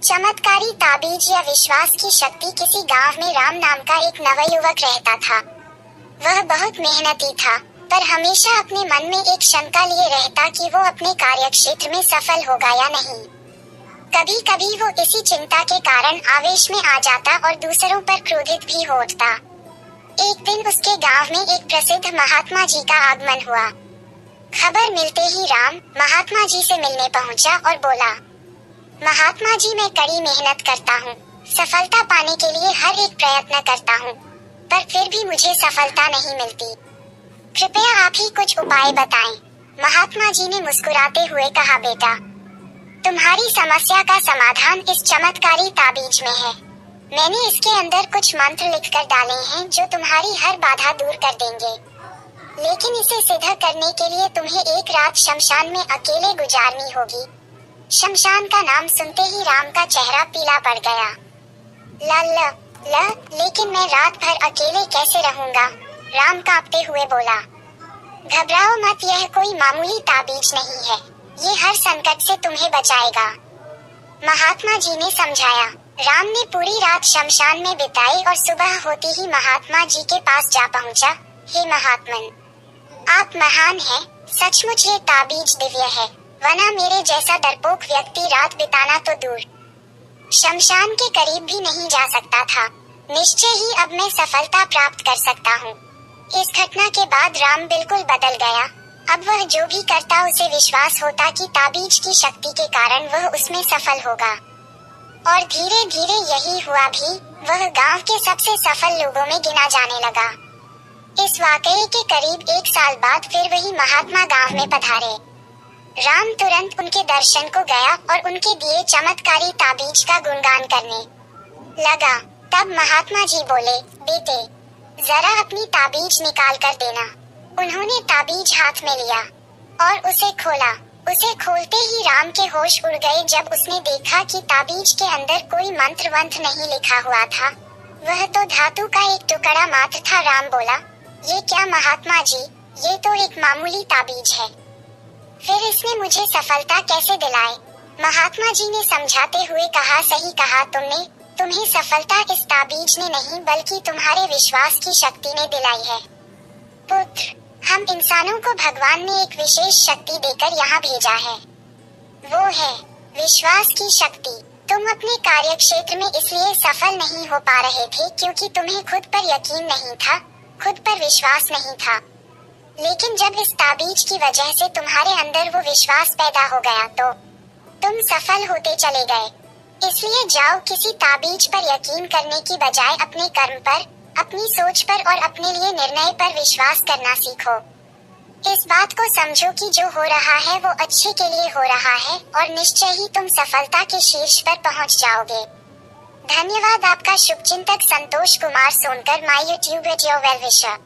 चमत्कारी ताबीज या विश्वास की शक्ति। किसी गांव में राम नाम का एक नवयुवक रहता था। वह बहुत मेहनती था, पर हमेशा अपने मन में एक शंका लिए रहता कि वो अपने कार्यक्षेत्र में सफल होगा या नहीं। कभी कभी वो इसी चिंता के कारण आवेश में आ जाता और दूसरों पर क्रोधित भी हो उठता। एक दिन उसके गांव में एक प्रसिद्ध महात्मा जी का आगमन हुआ। खबर मिलते ही राम महात्मा जी से मिलने पहुंचा और बोला, महात्मा जी, मैं कड़ी मेहनत करता हूँ, सफलता पाने के लिए हर एक प्रयत्न करता हूँ, पर फिर भी मुझे सफलता नहीं मिलती। कृपया आप ही कुछ उपाय बताएं। महात्मा जी ने मुस्कुराते हुए कहा, बेटा, तुम्हारी समस्या का समाधान इस चमत्कारी ताबीज में है। मैंने इसके अंदर कुछ मंत्र लिखकर डाले हैं जो तुम्हारी हर बाधा दूर कर देंगे। लेकिन इसे सिद्ध करने के लिए तुम्हें एक रात शमशान में अकेले गुजारनी होगी। शमशान का नाम सुनते ही राम का चेहरा पीला पड़ गया। लेकिन मैं रात भर अकेले कैसे रहूंगा? राम कांपते हुए बोला। घबराओ मत, यह कोई मामूली ताबीज नहीं है, ये हर संकट से तुम्हें बचाएगा। महात्मा जी ने समझाया। राम ने पूरी रात शमशान में बिताई और सुबह होते ही महात्मा जी के पास जा पहुंचा। हे महात्मन, आप महान हैं, सचमुच ये ताबीज दिव्य है, वरना मेरे जैसा डरपोक व्यक्ति रात बिताना तो दूर, शमशान के करीब भी नहीं जा सकता था। निश्चय ही अब मैं सफलता प्राप्त कर सकता हूँ। इस घटना के बाद राम बिल्कुल बदल गया। अब वह जो भी करता उसे विश्वास होता कि ताबीज की शक्ति के कारण वह उसमें सफल होगा। और धीरे धीरे यही हुआ भी। वह गांव के सबसे सफल लोगों में गिना जाने लगा। इस वाकये के करीब 1 साल बाद फिर वही महात्मा गांव में पधारे। राम तुरंत उनके दर्शन को गया और उनके दिए चमत्कारी ताबीज का गुणगान करने लगा। तब महात्मा जी बोले, बेटे, जरा अपनी ताबीज निकाल कर देना। उन्होंने ताबीज हाथ में लिया और उसे खोला। उसे खोलते ही राम के होश उड़ गए जब उसने देखा कि ताबीज के अंदर कोई मंत्र वंत्र नहीं लिखा हुआ था, वह तो धातु का एक टुकड़ा मात्र था। राम बोला, ये क्या महात्मा जी, ये तो एक मामूली ताबीज है, फिर इसने मुझे सफलता कैसे दिलाई? महात्मा जी ने समझाते हुए कहा, सही कहा तुमने, तुम्हें सफलता इस ताबीज ने नहीं बल्कि तुम्हारे विश्वास की शक्ति ने दिलाई है। पुत्र, हम इंसानों को भगवान ने एक विशेष शक्ति देकर यहाँ भेजा है, वो है विश्वास की शक्ति। तुम अपने कार्य क्षेत्र में इसलिए सफल नहीं हो पा रहे थे क्योंकि तुम्हें खुद पर यकीन नहीं था, खुद पर विश्वास नहीं था। लेकिन जब इस ताबीज की वजह से तुम्हारे अंदर वो विश्वास पैदा हो गया तो तुम सफल होते चले गए। इसलिए जाओ, किसी ताबीज पर यकीन करने की बजाय अपने कर्म पर, अपनी सोच पर और अपने लिए निर्णय पर विश्वास करना सीखो। इस बात को समझो कि जो हो रहा है वो अच्छे के लिए हो रहा है और निश्चय ही तुम सफलता के शीर्ष पर पहुंच जाओगे। धन्यवाद। आपका शुभचिंतक Santosh Kumar Sonkar, my YouTube video well विशर।